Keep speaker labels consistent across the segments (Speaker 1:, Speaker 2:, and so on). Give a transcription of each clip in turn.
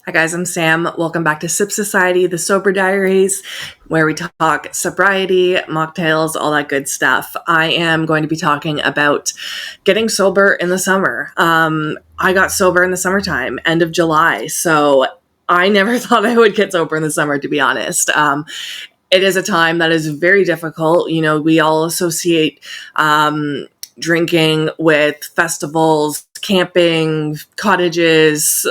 Speaker 1: Hi guys, I'm Sam. Welcome back to Sip Society, the Sober Diaries, where we talk sobriety, mocktails, all that good stuff. I am going to be talking about getting sober in the summer. I got sober in the summertime, end of July, so I never thought I would get sober in the summer, to be honest. It is a time that is very difficult. You know, we all associate drinking with festivals, camping, cottages,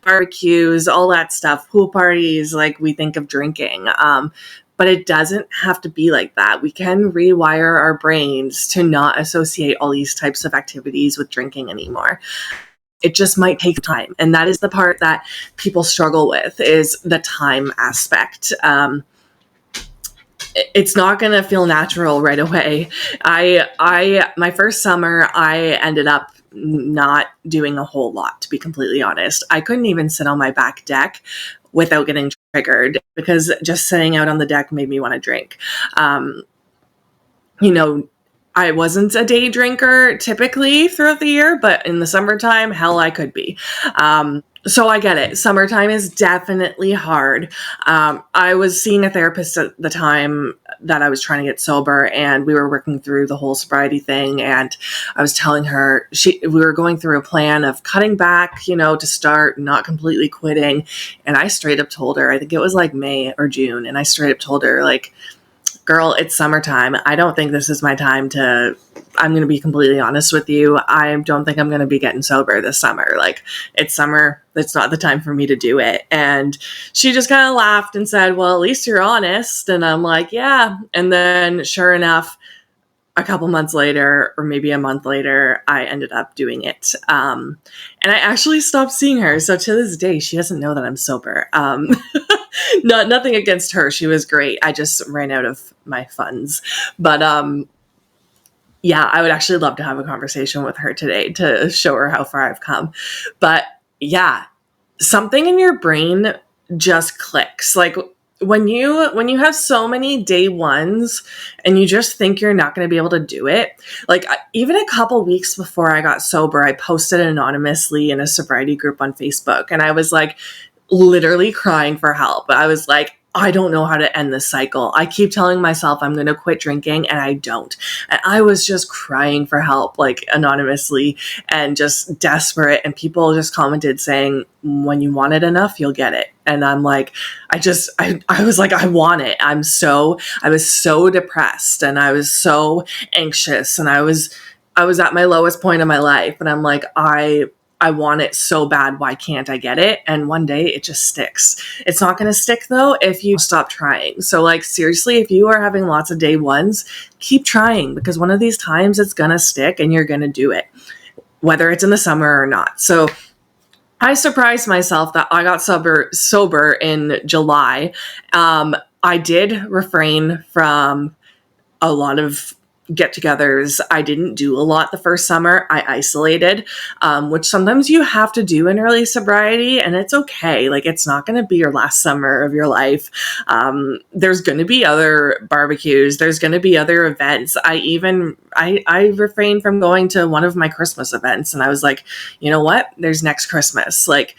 Speaker 1: barbecues, all that stuff, pool parties, like we think of drinking. But it doesn't have to be like that. We can rewire our brains to not associate all these types of activities with drinking anymore. It just might take time. And that is the part that people struggle with, is the time aspect. It's not going to feel natural right away. My first summer, I ended up not doing a whole lot, to be completely honest. I couldn't even sit on my back deck without getting triggered, because just sitting out on the deck made me want to drink. I wasn't a day drinker typically throughout the year, but in the summertime, hell, I could be. So I get it. Summertime is definitely hard. I was seeing a therapist at the time that I was trying to get sober, and we were working through the whole sobriety thing. And I was telling her, we were going through a plan of cutting back, to start, not completely quitting. And I straight up told her, I think it was like May or June. And I straight up told her, like, girl, it's summertime. I don't think this is my time I'm going to be completely honest with you. I don't think I'm going to be getting sober this summer. Like, it's summer. It's not the time for me to do it. And she just kind of laughed and said, well, at least you're honest. And I'm like, yeah. And then sure enough, a couple months later, or maybe a month later, I ended up doing it. And I actually stopped seeing her. So to this day, she doesn't know that I'm sober. Nothing against her. She was great. I just ran out of my funds. But yeah, I would actually love to have a conversation with her today to show her how far I've come. But yeah, something in your brain just clicks. Like when you have so many day ones and you just think you're not going to be able to do it. Like even a couple weeks before I got sober, I posted anonymously in a sobriety group on Facebook, and I was like literally crying for help. I was like, I don't know how to end this cycle. I keep telling myself I'm going to quit drinking, and I don't. And I was just crying for help, like anonymously, and just desperate. And people just commented saying, when you want it enough, you'll get it. And I'm like, I was like, I want it. I was so depressed, and I was so anxious, and I was at my lowest point in my life. And I'm like, I want it so bad. Why can't I get it? And one day it just sticks. It's not going to stick though if you stop trying. So like seriously, if you are having lots of day ones, keep trying, because one of these times it's going to stick and you're going to do it, whether it's in the summer or not. So I surprised myself that I got sober in July. I did refrain from a lot of get-togethers. I didn't do a lot the first summer. I isolated, which sometimes you have to do in early sobriety, and it's okay. Like, it's not going to be your last summer of your life. There's going to be other barbecues. There's going to be other events. I refrained from going to one of my Christmas events, and I was like, you know what? There's next Christmas. Like,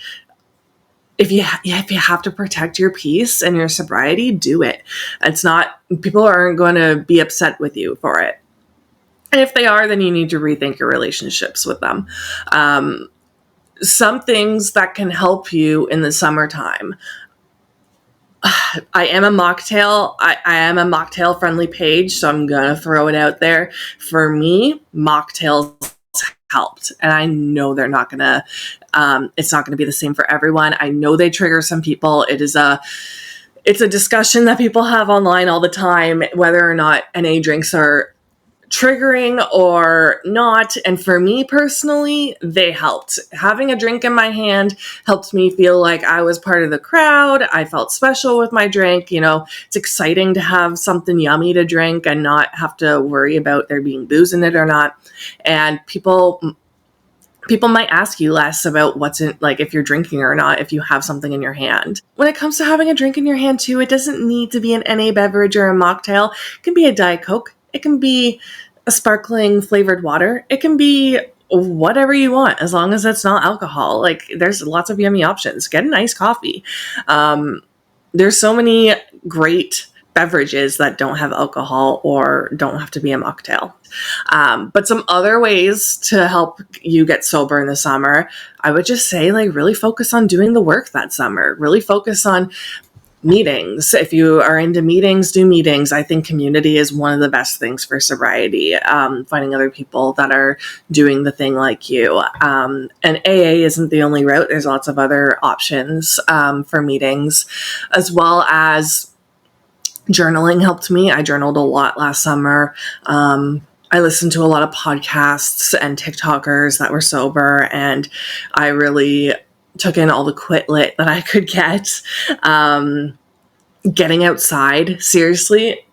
Speaker 1: if you have to protect your peace and your sobriety, do it. People aren't going to be upset with you for it. And if they are, then you need to rethink your relationships with them. Some things that can help you in the summertime. I am a mocktail. I am a mocktail friendly page, so I'm going to throw it out there. For me, mocktails helped. And I know they're not going to, it's not going to be the same for everyone. I know they trigger some people. It's a discussion that people have online all the time, whether or not NA drinks are triggering or not. And for me personally, they helped. Having a drink in my hand helped me feel like I was part of the crowd. I felt special with my drink. It's exciting to have something yummy to drink and not have to worry about there being booze in it or not. And people might ask you less about what's in, like, if you're drinking or not, if you have something in your hand. When it comes to having a drink in your hand too, it doesn't need to be an NA beverage or a mocktail. It can be a Diet Coke. It can be a sparkling flavored water. It can be whatever you want, as long as it's not alcohol. Like, there's lots of yummy options. Get a nice coffee. There's so many great beverages that don't have alcohol or don't have to be a mocktail. But some other ways to help you get sober in the summer, I would just say, like, really focus on doing the work that summer. Really focus on meetings. If you are into meetings, do meetings. I think community is one of the best things for sobriety. Finding other people that are doing the thing like you. And AA isn't the only route. There's lots of other options for meetings, as well as journaling helped me. I journaled a lot last summer. I listened to a lot of podcasts and TikTokers that were sober, and I really took in all the quit lit that I could get. Getting outside, seriously,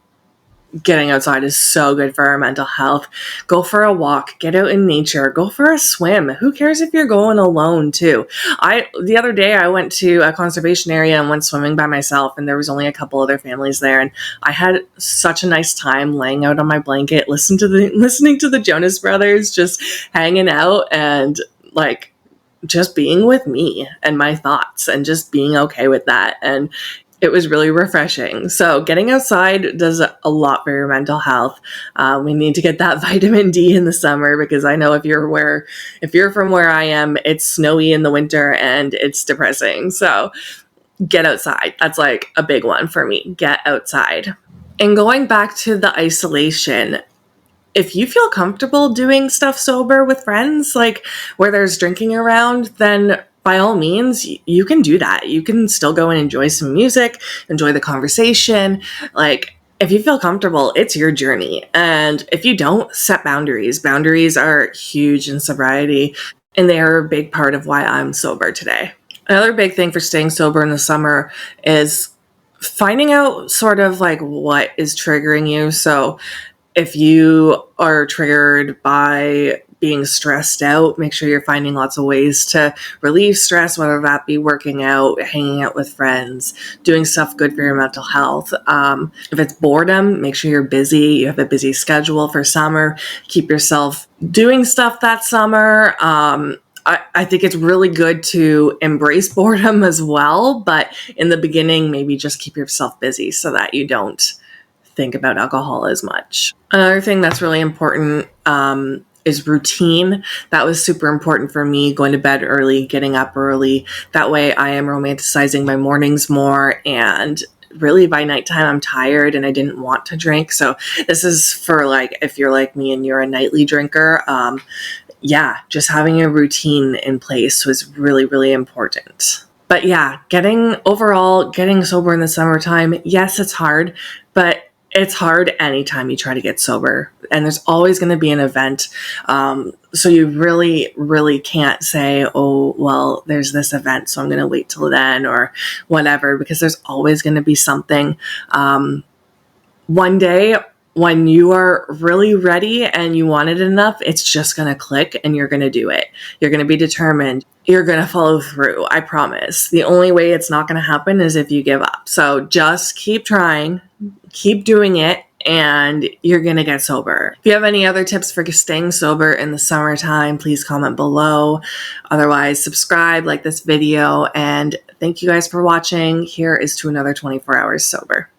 Speaker 1: getting outside is so good for our mental health. Go for a walk, get out in nature, go for a swim. Who cares if you're going alone too? The other day I went to a conservation area and went swimming by myself, and there was only a couple other families there, and I had such a nice time laying out on my blanket, listening to the Jonas Brothers, just hanging out and like just being with me and my thoughts and just being okay with that. And it was really refreshing. So getting outside does a lot for your mental health. We need to get that vitamin D in the summer, because I know if you're from where I am, it's snowy in the winter and it's depressing. So get outside. That's like a big one for me. Get outside. And going back to the isolation, if you feel comfortable doing stuff sober with friends, like where there's drinking around, then by all means, you can do that. You can still go and enjoy some music, enjoy the conversation. Like, if you feel comfortable, it's your journey. And if you don't, set boundaries. Boundaries are huge in sobriety, and they are a big part of why I'm sober today. Another big thing for staying sober in the summer is finding out sort of like what is triggering you. So if you are triggered by being stressed out, make sure you're finding lots of ways to relieve stress, whether that be working out, hanging out with friends, doing stuff good for your mental health. If it's boredom, make sure you're busy. You have a busy schedule for summer. Keep yourself doing stuff that summer. I think it's really good to embrace boredom as well, but in the beginning, maybe just keep yourself busy so that you don't think about alcohol as much. Another thing that's really important is routine. That was super important for me, going to bed early, getting up early. That way I am romanticizing my mornings more, and really by nighttime I'm tired and I didn't want to drink. So this is for like, if you're like me and you're a nightly drinker, just having a routine in place was really, really important. But yeah, getting sober in the summertime, yes, it's hard, but it's hard anytime you try to get sober, and there's always going to be an event. So you really, really can't say, oh, well, there's this event, so I'm going to wait till then or whatever, because there's always going to be something. One day when you are really ready and you want it enough, it's just going to click and you're going to do it. You're going to be determined. You're going to follow through. I promise. The only way it's not going to happen is if you give up. So just keep trying, keep doing it, and you're going to get sober. If you have any other tips for staying sober in the summertime, please comment below. Otherwise, subscribe, like this video, and thank you guys for watching. Here is to another 24 hours sober.